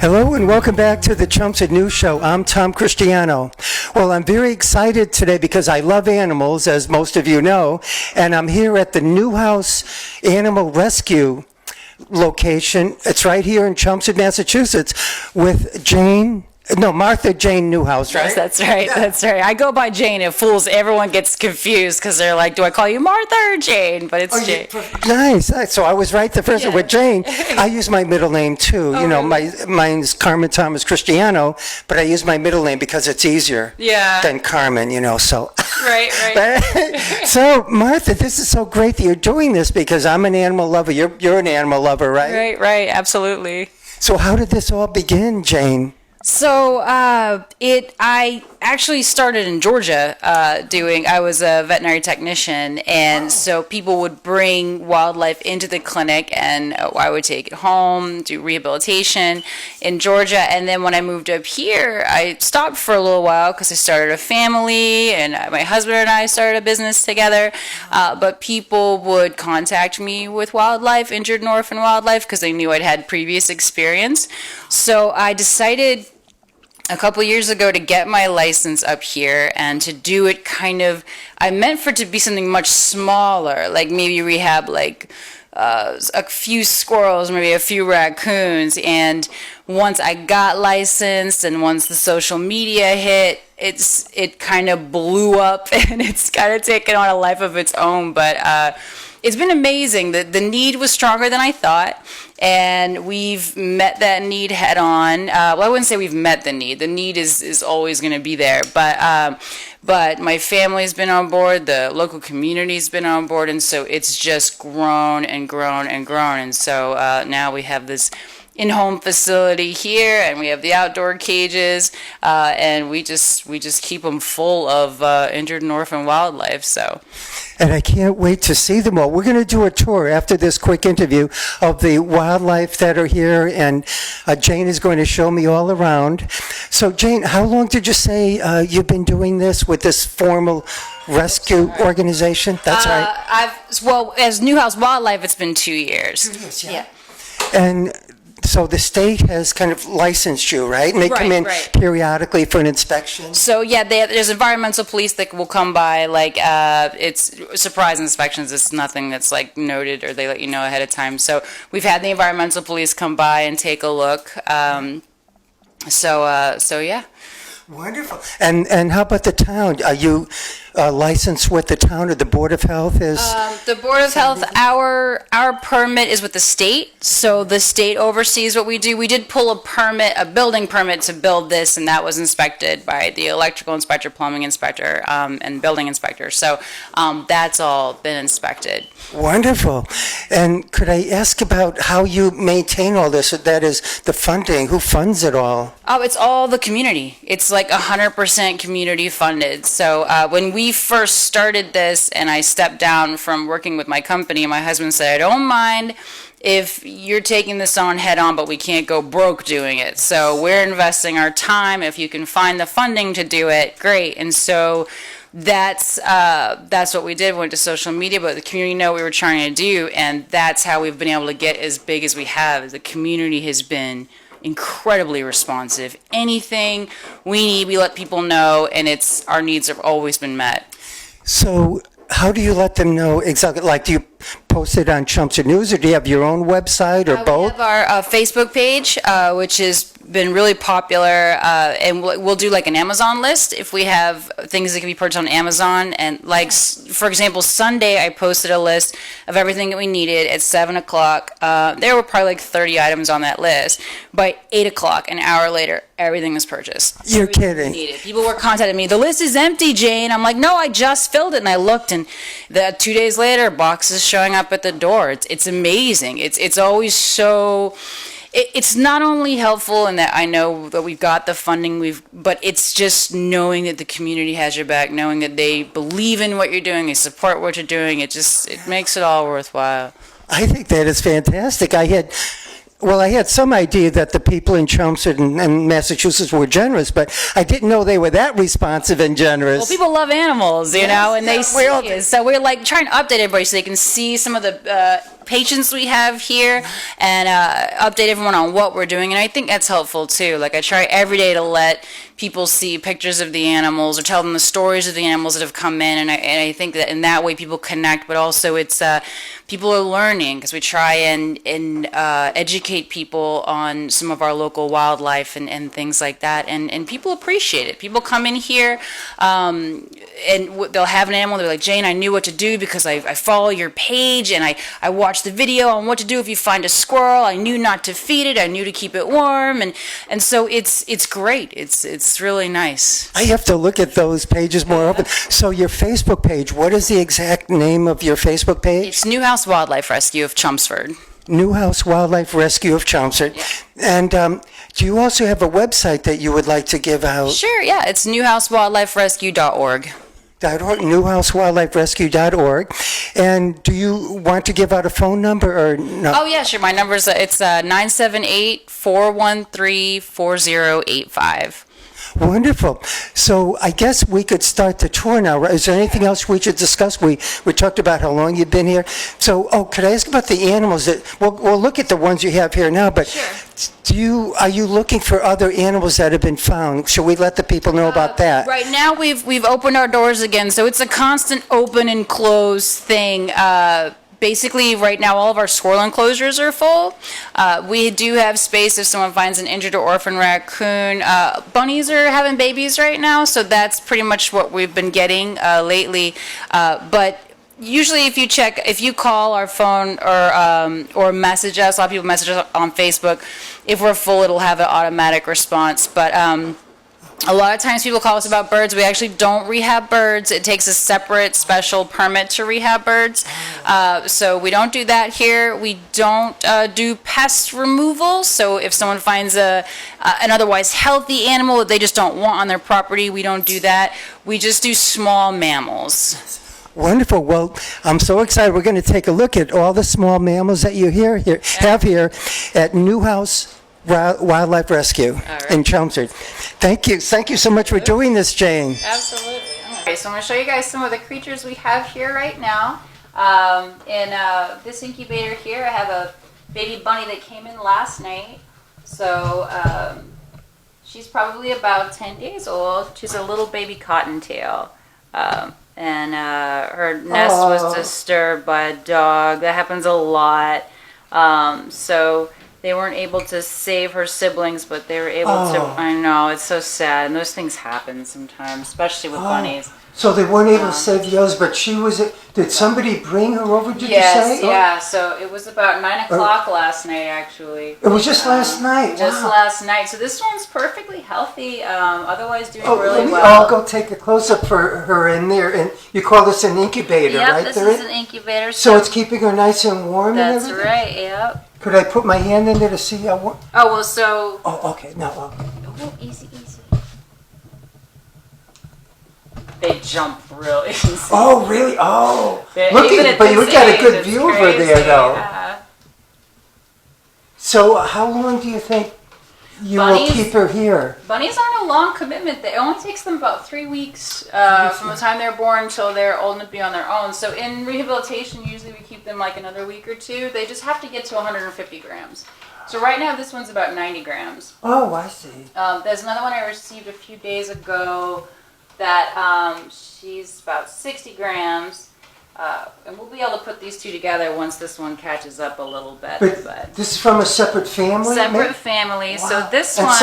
Hello and welcome back to the Chelmsford News Show. I'm Tom Christiano. Well, I'm very excited today because I love animals, as most of you know, and I'm here at the Newhouse Animal Rescue location. It's right here in Chelmsford, Massachusetts, with Martha Jane Newhouse, right? Yes, that's right. Yeah. That's right. I go by Jane. It fools everyone gets confused because they're like, "Do I call you Martha or Jane?" But it's Jane. Nice. So I was right the first time with Jane. I use my middle name too. Oh, you know, really? mine's Carmen Thomas Christiano, but I use my middle name because it's easier than Carmen. You know, so. Right. So Martha, this is so great that you're doing this because I'm an animal lover. You're an animal lover, right? Right. Absolutely. So how did this all begin, Jane? So I actually started in Georgia I was a veterinary technician, and so people would bring wildlife into the clinic, and I would take it home, do rehabilitation in Georgia. And then when I moved up here, I stopped for a little while because I started a family, and my husband and I started a business together. But people would contact me with wildlife, injured and orphan wildlife, because they knew I'd had previous experience. So I decided a couple years ago to get my license up here and to do it I meant for it to be something much smaller, like maybe rehab like a few squirrels, maybe a few raccoons. And once I got licensed and once the social media hit, it kind of blew up and it's kind of taken on a life of its own. But it's been amazing. The need was stronger than I thought, and we've met that need head on. Well, I wouldn't say we've met the need. The need is always going to be there, but my family's been on board, the local community's been on board, and so it's just grown and grown and grown. And so now we have this in-home facility here, and we have the outdoor cages, and we just keep them full of injured and orphan wildlife. So. And I can't wait to see them all. We're going to do a tour after this quick interview of the wildlife that are here, and Jane is going to show me all around. So, Jane, how long did you say you've been doing this with this formal rescue organization? That's right. Well, as Newhouse Wildlife, it's been 2 years. 2 years, yeah. And so the state has kind of licensed you, right? And they come in periodically for an inspection. So there's environmental police that will come by. Like it's surprise inspections. It's nothing that's like noted or they let you know ahead of time. So we've had the environmental police come by and take a look. So yeah. Wonderful. And how about the town? Are you licensed with the town, or the Board of Health is? The Board of Health, our permit is with the state, so the state oversees what we do. We did pull a building permit to build this, and that was inspected by the electrical inspector, plumbing inspector, and building inspector. So that's all been inspected. Wonderful. And could I ask about how you maintain all this? That is the funding. Who funds it all? Oh, it's all the community. It's like 100% community funded. So when we first started this and I stepped down from working with my company, my husband said, "I don't mind if you're taking this on head on, but we can't go broke doing it. So we're investing our time. If you can find the funding to do it, great." And so that's what we did. We went to social media, but the community knew what we were trying to do, and that's how we've been able to get as big as we have. The community has been incredibly responsive. Anything we need, we let people know, and our needs have always been met. So how do you let them know exactly? Like, do you post it on Chelmsford News, or do you have your own website, or both? We have our Facebook page, which has been really popular, and we'll do like an Amazon list if we have things that can be purchased on Amazon. And like, for example, Sunday I posted a list of everything that we needed at 7 o'clock. There were probably like 30 items on that list. By 8 o'clock, an hour later, everything was purchased. You're kidding. People were contacting me. "The list is empty, Jane." I'm like, "No, I just filled it." And I looked, and 2 days later, boxes showing up at the door. It's amazing. It's always so. It's not only helpful in that I know that we've got the funding, but it's just knowing that the community has your back, knowing that they believe in what you're doing, they support what you're doing. It makes it all worthwhile. I think that is fantastic. I had some idea that the people in Chelmsford and Massachusetts were generous, but I didn't know they were that responsive and generous. Well, people love animals, you know, and they see it. So we're like trying to update everybody so they can see some of the patients we have here and update everyone on what we're doing. And I think that's helpful too. Like I try every day to let people see pictures of the animals or tell them the stories of the animals that have come in. And I think that in that way people connect, but also it's people are learning because we try and educate people on some of our local wildlife and things like that. And people appreciate it. People come in here and they'll have an animal. They're like, Jane, I knew what to do because I follow your page and I watched the video on what to do if you find a squirrel. I knew not to feed it. I knew to keep it warm. And so it's great. It's really nice. I have to look at those pages more often. So your Facebook page, what is the exact name of your Facebook page? It's Newhouse Wildlife Rescue of Chelmsford. Newhouse Wildlife Rescue of Chelmsford. Yeah. And do you also have a website that you would like to give out? Sure, yeah. It's newhousewildliferescue.org. newhousewildliferescue.org. And do you want to give out a phone number or no? Oh, yeah, sure. My number's it's 978-413-4085. Wonderful. So I guess we could start the tour now. Is there anything else we should discuss? We talked about how long you've been here. So, could I ask about the animals? We'll look at the ones you have here now, but Sure. are you looking for other animals that have been found? Should we let the people know about that? Right now, we've opened our doors again, so it's a constant open and close thing. Basically, right now, all of our squirrel enclosures are full. We do have space if someone finds an injured or orphan raccoon. Bunnies are having babies right now, so that's pretty much what we've been getting lately. But usually, if you call our phone or message us, a lot of people message us on Facebook. If we're full, it'll have an automatic response. But a lot of times people call us about birds. We actually don't rehab birds. It takes a separate special permit to rehab birds. So we don't do that here. We don't do pest removal. So if someone finds an otherwise healthy animal that they just don't want on their property, we don't do that. We just do small mammals. Wonderful. Well, I'm so excited. We're going to take a look at all the small mammals that you have here at Newhouse Wildlife Rescue in Chelmsford. Thank you so much for doing this, Jane. Absolutely. Okay, so I'm going to show you guys some of the creatures we have here right now. In this incubator here, I have a baby bunny that came in last night. So she's probably about 10 days old. She's a little baby cottontail. And her nest was disturbed by a dog. That happens a lot. So they weren't able to save her siblings, but they were able to. I know, it's so sad. And those things happen sometimes, especially with bunnies. So they weren't able to save yours, but she was. Did somebody bring her over? Did you say? Yeah. So it was about 9 o'clock last night, actually. It was just last night. Just wow. last night. So this one's perfectly healthy. Otherwise doing really let me, well. I'll go take a close up for her in there. And you call this an incubator, right? Yep, this is an incubator. So it's keeping her nice and warm. That's and everything? right. Yep. Could I put my hand in there to see how warm? Oh well, so. Oh, okay. No. Oh, easy. They jump real easy. Oh, really? Oh. But but you got a good it's view over crazy. there, though. Yeah. So how long do you think you will keep her here? Bunnies aren't a long commitment. It only takes them about 3 weeks from the time they're born until they're old enough to be on their own. So in rehabilitation, usually we keep them like another week or two. They just have to get to 150 grams. So right now, this one's about 90 grams. Oh, I see. There's another one I received a few days ago that she's about 60 grams. And we'll be able to put these two together once this one catches up a little bit. But this is from a separate family? Separate family. Wow. So this and one...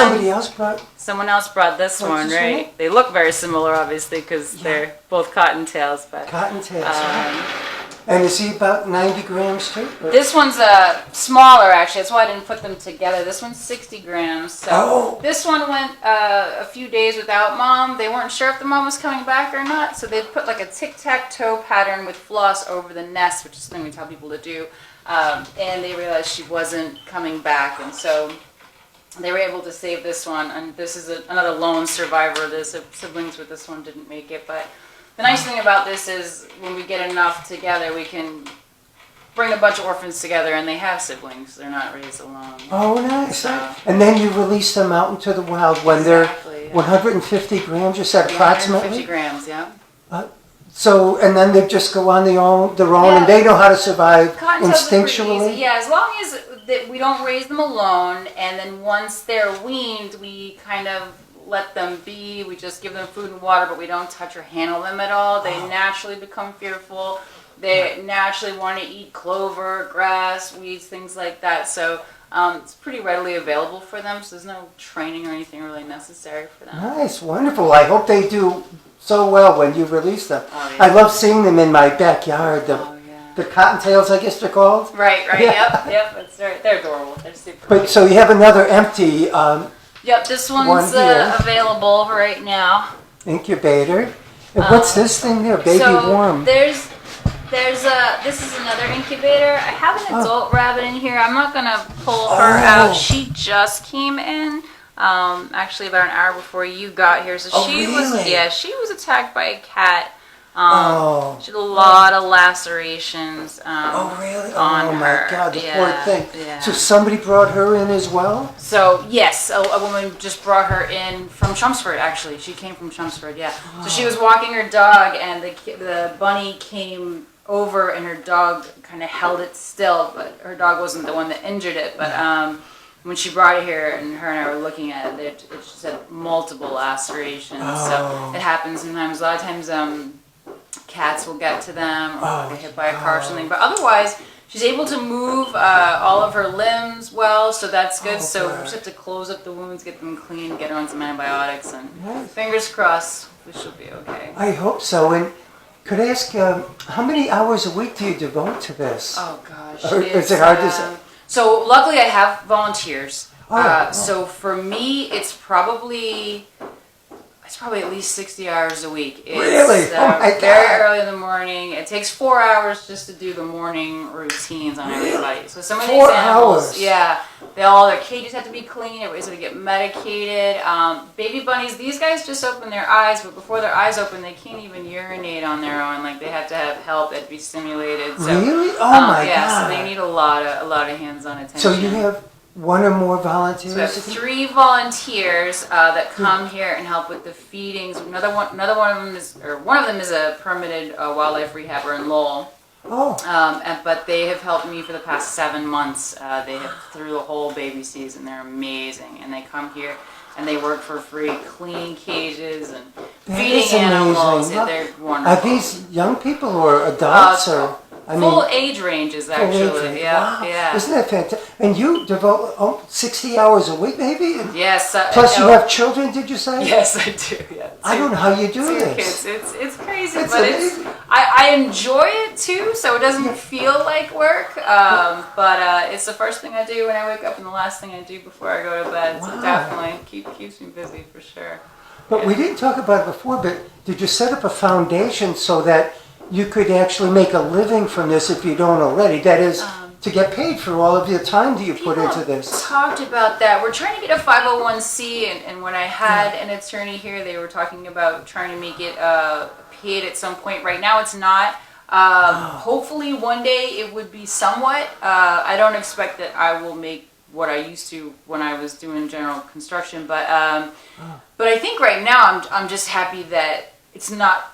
Someone else brought this one, right? They look very similar, obviously, because they're both cottontails. Cottontails. And is he about 90 grams too? This one's smaller, actually. That's why I didn't put them together. This one's 60 grams. So this one went a few days without mom. They weren't sure if the mom was coming back or not, so they put like a tic-tac-toe pattern with floss over the nest, which is something we tell people to do. And they realized she wasn't coming back, and so they were able to save this one. And this is another lone survivor. The siblings with this one didn't make it, but the nice thing about this is when we get enough together, we can bring a bunch of orphans together and they have siblings. They're not raised alone. Oh, nice. And then you release them out into the wild when they're 150 grams, you said approximately? 150 grams, yeah. So, and then they just go on their own, Yeah. and they know how to survive Cottontails are pretty easy. instinctually? Yeah, as long as that we don't raise them alone, and then once they're weaned, we kind of let them be. We just give them food and water, but we don't touch or handle them at all. They naturally become fearful. They naturally want to eat clover, grass, weeds, things like that. So it's pretty readily available for them. So there's no training or anything really necessary for them. Nice, wonderful. I hope they do so well when you release them. Oh, yeah. I love seeing them in my backyard. Oh, yeah. The cottontails, I guess they're called. Right. Yeah. Yep. That's right. They're adorable. They're super. But so you have another empty Yep. This one's one here. available right now. incubator. And what's this thing there? Baby so worm. There's this is another incubator. I have an adult rabbit in here. I'm not gonna pull her out. She just came in. Actually about an hour before you got here. So she was attacked by a cat. She had a lot of lacerations Really? on oh my her. God, the Yeah, poor thing. yeah. So somebody brought her in as well? So yes, a woman just brought her in from Chelmsford. Actually, she came from Chelmsford. Yeah. So she was walking her dog, and the bunny came over, and her dog kind of held it still, but her dog wasn't the one that injured it. But when she brought it here, and her and I were looking at it, it just had multiple lacerations. So it happens sometimes. A lot of times, cats will get to them or get hit by a car or something. But otherwise, she's able to move all of her limbs well, so that's good. So we just have to close up the wounds, get them clean, get her on some antibiotics, and fingers crossed, we should be okay. I hope so. And could I ask, how many hours a week do you devote to this? Oh gosh, Or is it hard to say? So luckily, I have volunteers. So for me, it's probably at least 60 hours a week. It's, Really? Oh my God. Very early in the morning. It takes 4 hours just to do the morning routines on everybody. So some of these 4 animals, hours? Yeah, all their cages have to be clean. Everybody's going to get medicated. Baby bunnies, these guys just open their eyes, but before their eyes open, they can't even urinate on their own. Like they have to have help. They have to be stimulated. So, Really? Oh my yeah, God. so they need a lot of hands-on attention. So you have one or more volunteers? So we have 3 volunteers that come here and help with the feedings. One of them is a permitted wildlife rehabber in Lowell. But they have helped me for the past 7 months. They have through the whole baby season. They're amazing, and they come here and they work for free, cleaning cages and feeding animals. Amazing. They're wonderful. Are these young people or adults or? Full age ranges, actually. Wow. Yeah. Isn't that fantastic? And you devote 60 hours a week, maybe? Yes. Plus, you have children, did you say? Yes, I do. Yeah. I don't know how you do 2 this. kids. It's crazy, It's but amazing. I enjoy it too, so it doesn't feel like work. But it's the first thing I do when I wake up and the last thing I do before I go to bed. So it definitely keeps me busy for sure. But we didn't talk about it before, but did you set up a foundation so that you could actually make a living from this if you don't already? That is, to get paid for all of the time that you put into this. Talked about that. We're trying to get a 501c, and when I had an attorney here, they were talking about trying to make it paid at some point. Right now, it's not. Hopefully, one day it would be somewhat. I don't expect that I will make what I used to when I was doing general construction, but I think right now I'm just happy that it's not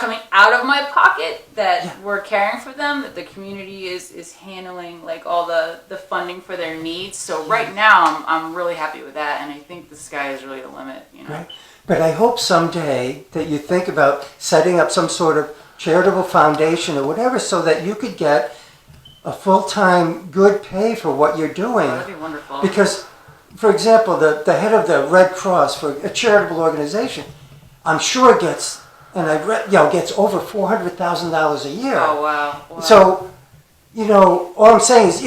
coming out of my pocket, that we're caring for them, that the community is handling like all the funding for their needs. So right now I'm really happy with that, and I think the sky is really the limit, you know. Right. But I hope someday that you think about setting up some sort of charitable foundation or whatever so that you could get a full-time good pay for what you're doing. Oh, that'd be wonderful. Because, for example, the head of the Red Cross for a charitable organization, I'm sure gets over $400,000 a year. Oh wow. So, all I'm saying is,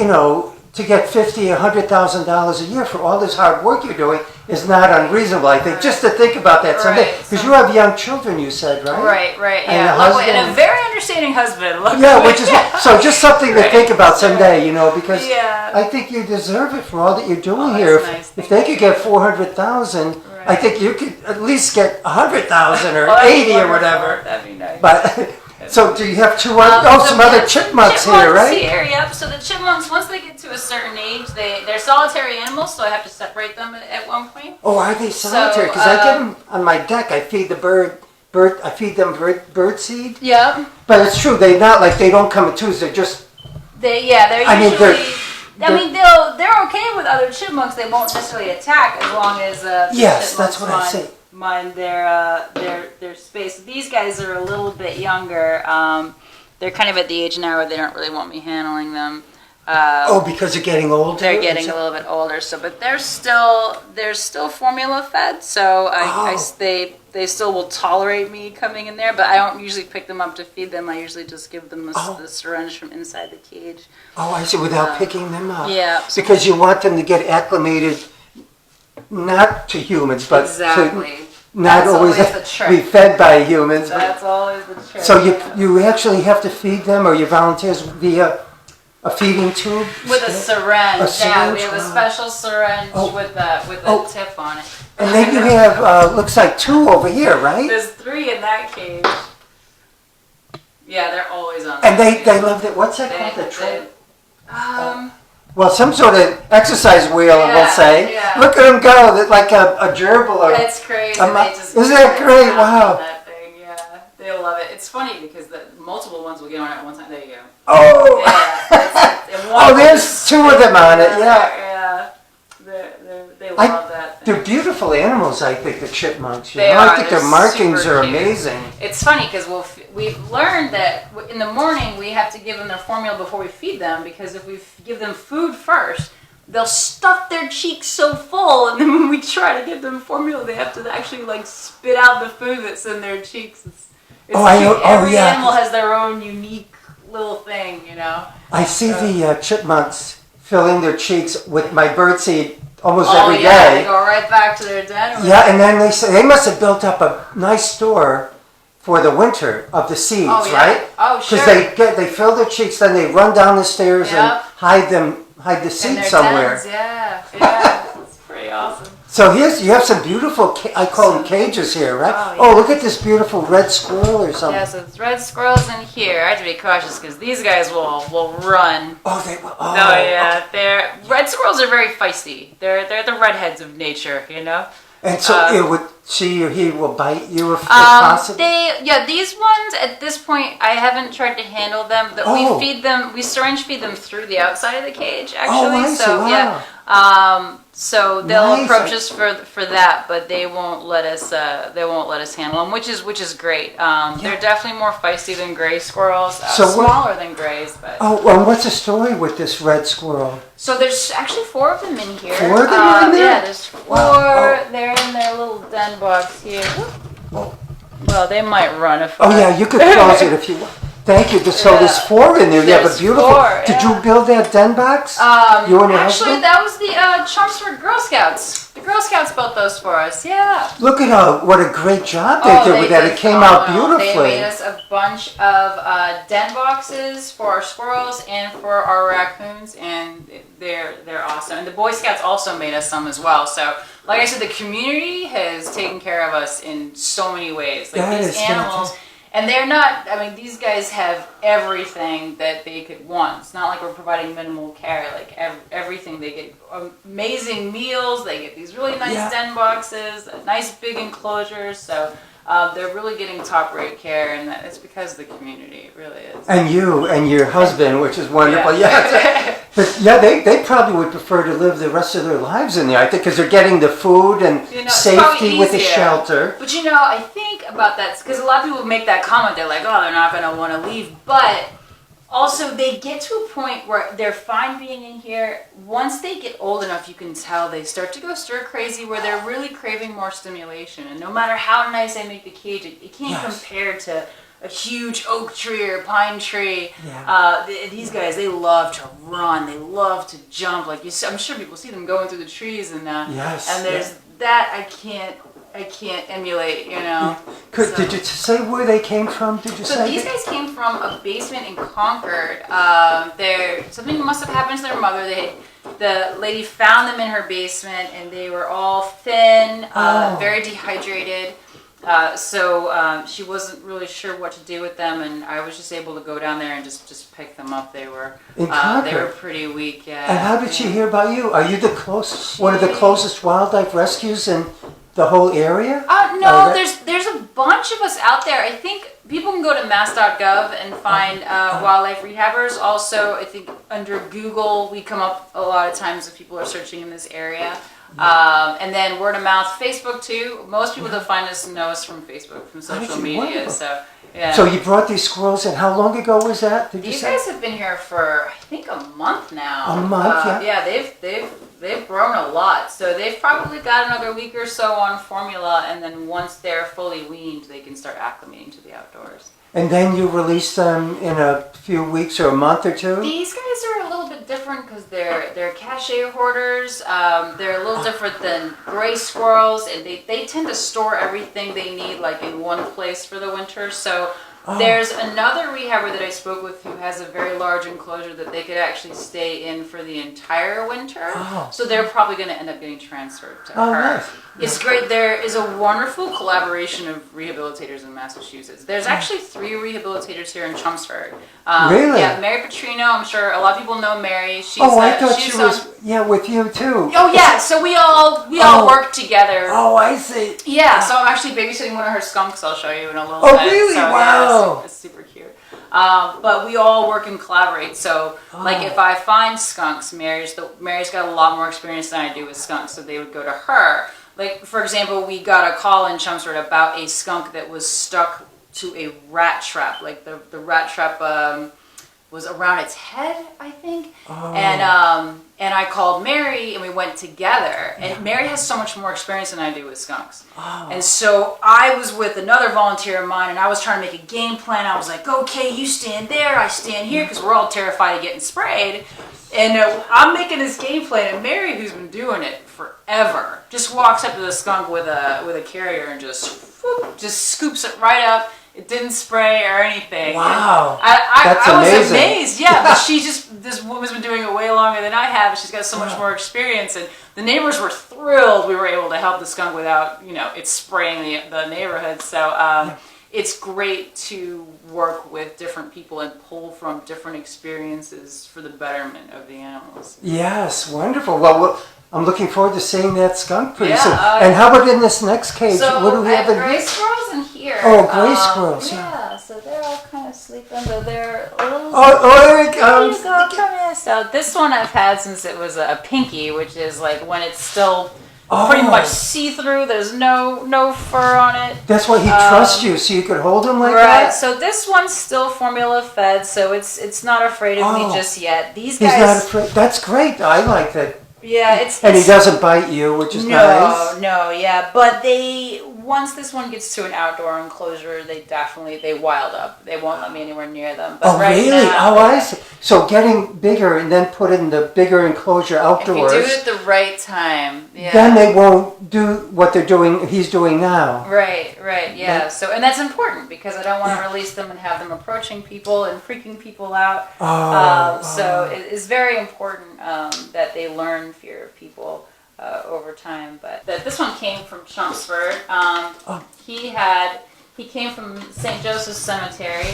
to get $50,000 or $100,000 a year for all this hard work you're doing is not unreasonable. I think just to think about that someday, because you have young children, you said, right? Right. And Yeah. a Luckily, husband. and a very understanding husband. Luckily. Yeah, which is so just something to think about someday, because Yeah. I think you deserve it for all that you're doing that's here. nice. If they could get 400,000, I think you could at least get 100,000 or that'd be 80 or wonderful. whatever. That'd be nice. But so do you have some other chipmunks here, right? Yep. So the chipmunks, once they get to a certain age, they're solitary animals, so I have to separate them at one point. Oh, are they solitary? Because I get them on my deck. I feed the bird I feed them bird seed. Yep. But it's true, they don't come in twos. They're just. They're I mean, usually. They're okay with other chipmunks. They won't necessarily attack as long as Yes, that's what I say. mind their space. These guys are a little bit younger. They're kind of at the age now where they don't really want me handling them. Because they're getting older. They're getting a little bit older. So, but they're still formula fed. So they still will tolerate me coming in there. But I don't usually pick them up to feed them. I usually just give them the syringe from inside the cage. Oh, I see. Without picking them up. Yeah. Because you want them to get acclimated, not to humans, but exactly. to not That's always the trick. be fed by humans. That's always the trick. So you actually have to feed them, or your volunteers via a feeding tube? With a syringe. A syringe? We have a special syringe with a tip on it. And then you have, looks like 2 over here, right? There's 3 in that cage. Yeah, they're always on. And they love it. What's that called? The tread? Well, some sort of exercise wheel, we'll say. Yeah. Look at them go, they're like a gerbil. Or it's crazy. isn't that great? Wow. That thing. Yeah, they love it. It's funny because the multiple ones will get on it at one time. There you go. Oh! Yeah, there's 2 of them on it, yeah. Yeah. They love that thing. They're beautiful animals, I think, the chipmunks. They are. I think their markings are cute. amazing. It's funny because we've learned that in the morning we have to give them their formula before we feed them, because if we give them food first, they'll stuff their cheeks so full, and then when we try to give them formula, they have to actually spit out the food that's in their cheeks. It's Every animal has their own unique little thing, I see the chipmunks filling their cheeks with my birdseed almost every day. They go right back to their den. Yeah, and then they must have built up a nice store for the winter of the seeds, right? Oh, sure. Because they fill their cheeks, then they run down the stairs and hide the seeds somewhere. Dens, yeah, it's pretty awesome. So you have some beautiful, I call them cages here, right? Oh, look at this beautiful red squirrel or something. Yeah, so it's red squirrels in here. I have to be cautious because these guys will run. Oh, they will. Oh, yeah. Red squirrels are very feisty. They're the redheads of nature, And so she or he will bite you if possible? These ones, at this point, I haven't tried to handle them. We syringe feed them through the outside of the cage, actually. I see. So, Wow. So they'll approach us for that, but they won't let us handle them, which is great. They're definitely more feisty than gray squirrels, smaller than grays. But and what's the story with this red squirrel? so there's actually 4 of them in here. 4 of them are in there? Yeah, there's 4. Wow. They're in their little den box here. Well, they might run if. You could close it if you want. Thank you. So there's 4 in there. You have a beautiful. 4, Did you build that den box? You and your actually, husband? that was the Chelmsford Girl Scouts. The Girl Scouts built those for us. Yeah. Look at what a great job they did with that. It came out beautifully. They made us a bunch of den boxes for our squirrels and for our raccoons, and they're awesome. And the Boy Scouts also made us some as well. So, like I said, the community has taken care of us in so many ways. These animals. Fantastic. And they're not, these guys have everything that they could want. It's not like we're providing minimal care. Everything, they get amazing meals. They get these really nice den boxes, nice big enclosures. So they're really getting top-rate care, and it's because of the community. It really is. And you and your husband, which is wonderful. But they probably would prefer to live the rest of their lives in there, I think, because they're getting the food and safety with the shelter. But I think about that, because a lot of people make that comment. They're like, they're not going to want to leave. But also, they get to a point where they're fine being in here. Once they get old enough, you can tell they start to go stir crazy, where they're really craving more stimulation. And no matter how nice I make the cage, it can't compare to a huge oak tree or pine tree. These guys, they love to run. They love to jump. I'm sure people see them going through the trees, and there's that I can't emulate, Did you say where they came from? These guys came from a basement in Concord. Something must have happened to their mother. The lady found them in her basement, and they were all thin, very dehydrated. So she wasn't really sure what to do with them, and I was just able to go down there and just pick them up. They were pretty weak. Yeah. And how did she hear about you? Are you one of the closest wildlife rescues in the whole area? No, there's a bunch of us out there. I think people can go to mass.gov and find wildlife rehabbers. Also, I think under Google, we come up a lot of times if people are searching in this area. And then word of mouth, Facebook too. Most people that find us know us from Facebook, from social media. Wonderful. So, yeah. So you brought these squirrels in. How long ago was that? Did you These say? guys have been here for, I think, a month now. A month, yeah. Yeah, they've grown a lot. So they've probably got another week or so on formula, and then once they're fully weaned, they can start acclimating to the outdoors. And then you release them in a few weeks or a month or two? These guys are a little bit different because they're cachet hoarders. They're a little different than gray squirrels, and they tend to store everything they need like in one place for the winter. So there's another rehabber that I spoke with who has a very large enclosure that they could actually stay in for the entire winter. So they're probably going to end up getting transferred to her. Nice. It's great. There is a wonderful collaboration of rehabilitators in Massachusetts. There's actually 3 rehabilitators here in Chelmsford. Really? Yeah, Mary Petrino. I'm sure a lot of people know Mary. She's, I thought she was with you too. Oh yeah, so we all work together. Oh, I see. Yeah, so I'm actually babysitting one of her skunks. I'll show you in a little Oh, bit. really? So, Wow. Yeah, it's super cute. But we all work and collaborate. So, like, if I find skunks, Mary's got a lot more experience than I do with skunks, so they would go to her. Like, for example, we got a call in Chelmsford about a skunk that was stuck to a rat trap. Like, the rat trap was around its head, I think. And I called Mary, and we went together. And Mary has so much more experience than I do with skunks. And so I was with another volunteer of mine, and I was trying to make a game plan. I was like, okay, you stand there, I stand here, because we're all terrified of getting sprayed. And I'm making this game plan, and Mary, who's been doing it forever, just walks up to the skunk with a carrier and just scoops it right up. It didn't spray or anything. Wow. I was amazing. amazed. Yeah, but this woman's been doing it way longer than I have. She's got so much more experience, and the neighbors were thrilled we were able to help the skunk without, it spraying the neighborhood. So it's great to work with different people and pull from different experiences for the betterment of the animals. Yes, wonderful. Well, I'm looking forward to seeing that skunk pretty Yeah, soon. And how about in this next cage? So What do we have in gray here? squirrels in here. Oh, gray squirrels. Yeah, so they're all kind of sleeping, but they're a little... There it Here comes. you go, come here. So this one I've had since it was a pinky, which is like when it's still pretty much see-through. There's no fur on it. That's why he trusts you, so you could hold him like Right. that? So this one's still formula fed, so it's not afraid of me just yet. These guys... He's not afraid. That's great. I like that. Yeah, And he doesn't bite you, which is nice. No, yeah. But once this one gets to an outdoor enclosure, they wild up. They won't let me anywhere near them. But Really? now, I see. So getting bigger and then put in the bigger enclosure outdoors. if you do it at the right time, yeah. Then they won't do what he's doing now. Right, yeah. So, and that's important because I don't want to release them and have them approaching people and freaking people out. So it is very important that they learn fear of people over time. But this one came from Chelmsford. He came from St. Joseph's Cemetery.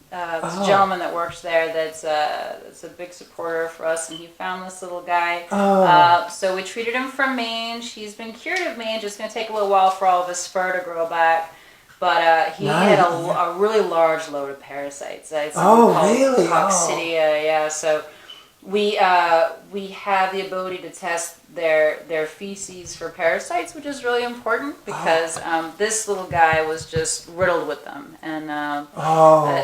There's a gentleman that works there that's a big supporter for us, and he found this little guy. So we treated him for mange. He's been cured of mange. It's going to take a little while for all of his fur to grow back. But he had a really large load of parasites. It's really? Coccidia, yeah. So we have the ability to test their feces for parasites, which is really important because this little guy was just riddled with them and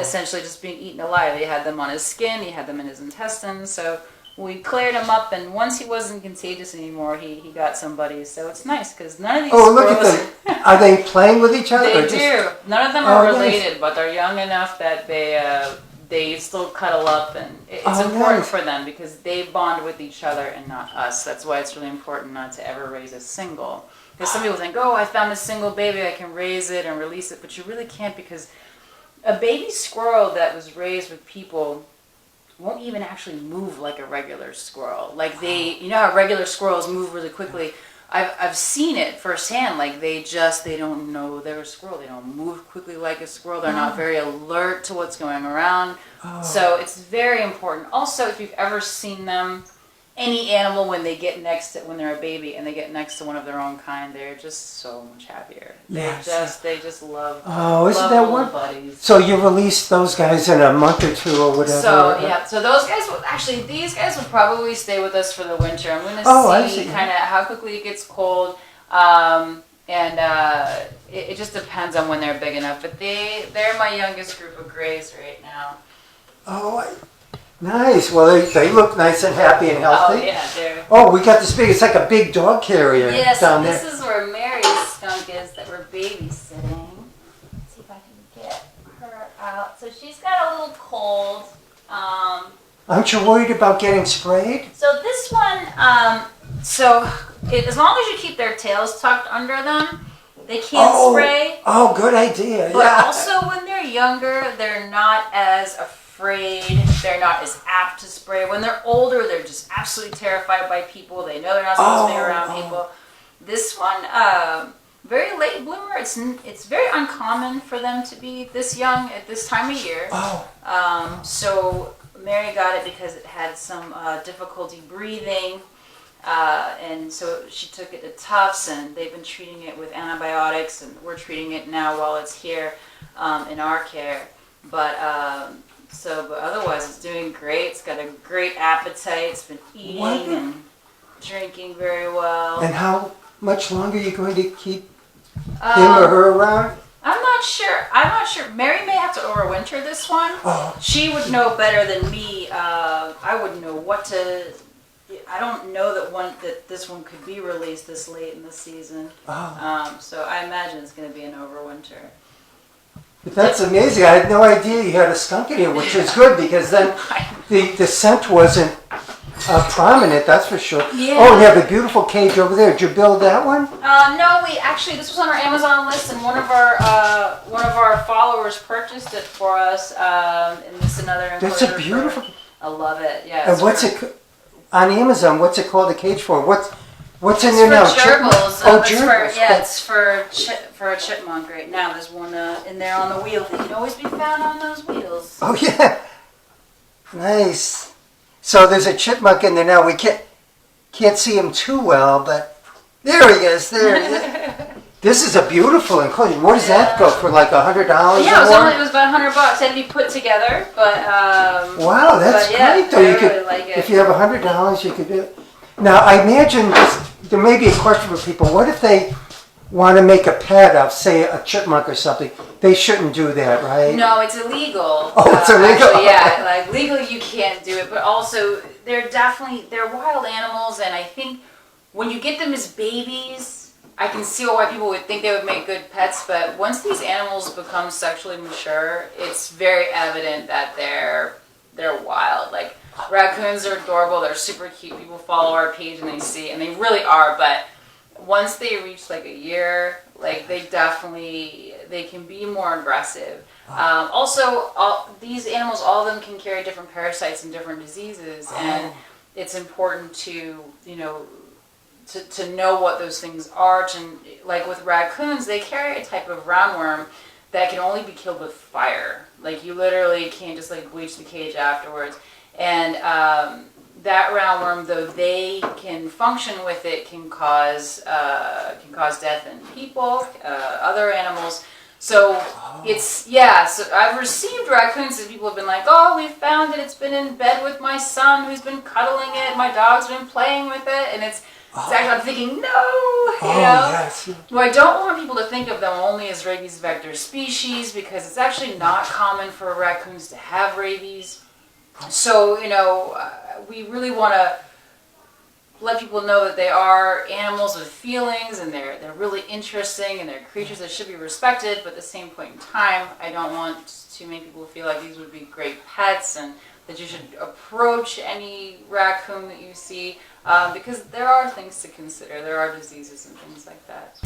essentially just being eaten alive. He had them on his skin, he had them in his intestines. So we cleared him up, and once he wasn't contagious anymore, he got some buddies. So it's nice because none of these look at them. Are they playing with each other? They do. None of them are related, but they're young enough that they still cuddle up, and it's important for them because they bond with each other and not us. That's why it's really important not to ever raise a single. Because some people think, I found a single baby, I can raise it and release it, but you really can't because a baby squirrel that was raised with people won't even actually move like a regular squirrel. Like how regular squirrels move really quickly. I've seen it firsthand. Like they don't know they're a squirrel. They don't move quickly like a squirrel. They're not very alert to what's going around. So it's very important. Also, if you've ever seen them any animal when they're a baby and they get next to one of their own kind, they're just so much happier. Yes. They just love. Oh, isn't love that little one? buddies. So you release those guys in a month or two or whatever? So yeah, so those guys these guys will probably stay with us for the winter. I'm going to see kind of how quickly it gets cold, it just depends on when they're big enough. But they're my youngest group of grays right now. Oh, nice. Well, they look nice and happy and healthy. Oh yeah, they're. Oh, we got this big. It's like a big dog carrier down there. This is where Mary's skunk is that we're babysitting. Let's see if I can get her out. So she's got a little cold. Aren't you worried about getting sprayed? So this one, as long as you keep their tails tucked under them, they can't spray. Oh, good idea. But also when they're younger, they're not as afraid. They're not as apt to spray. When they're older, they're just absolutely terrified by people. They know they're not supposed to be around people. This one, very late bloomer. It's very uncommon for them to be this young at this time of year. So Mary got it because it had some difficulty breathing. And so she took it to Tufts, and they've been treating it with antibiotics, and we're treating it now while it's here in our care. But otherwise, it's doing great. It's got a great appetite. It's been eating and drinking very well. And how much longer are you going to keep him or her around? I'm not sure. Mary may have to overwinter this one. Oh. She would know better than me. I wouldn't know what to. I don't know that this one could be released this late in the season. So I imagine it's going to be an overwinter. But that's amazing. I had no idea you had a skunk in here, which is good because then the scent wasn't prominent, that's for sure. Yeah. Oh, we have a beautiful cage over there. Did you build that one? No, this was on our Amazon list, and one of our followers purchased it for us. And this is another. That's a beautiful. I love it. Yeah. And what's it on Amazon? What's it called? The cage for? What's in there now? Gerbils. Gerbils. It's for a chipmunk right now. There's one in there on the wheel. They can always be found on those wheels. Oh yeah. Nice. So there's a chipmunk in there now. We can't see him too well, but there he is. There. This is a beautiful enclosure. What does that go for? Like $100 Yeah, or more? it was about $100. It had to be put together, but wow, that's great. Though you could, like it. if you have $100, you could do it. Now I imagine there may be a question for people. What if they want to make a pet of, say, a chipmunk or something? They shouldn't do that, right? No, it's illegal. Oh, it's illegal? Actually, yeah, like legally you can't do it, but also they're wild animals, and I think when you get them as babies, I can see why people would think they would make good pets, but once these animals become sexually mature, it's very evident that they're wild. Like raccoons are adorable, they're super cute. People follow our page and they see, and they really are, but once they reach like a year, like they can be more aggressive. These animals, all of them can carry different parasites and different diseases, and it's important to know what those things are. Like with raccoons, they carry a type of roundworm that can only be killed with fire. Like you literally can't just like bleach the cage afterwards. And that roundworm, though they can function with it, can cause death in people, other animals. So so I've received raccoons that people have been like, oh, we found it. It's been in bed with my son who's been cuddling it. My dog's been playing with it, and it's actually, I'm thinking, no, Yes. Well, I don't want people to think of them only as rabies vector species because it's actually not common for raccoons to have rabies. So, we really want to let people know that they are animals with feelings, and they're really interesting, and they're creatures that should be respected, but at the same point in time, I don't want to make people feel like these would be great pets and that you should approach any raccoon that you see, because there are things to consider. There are diseases and things like that.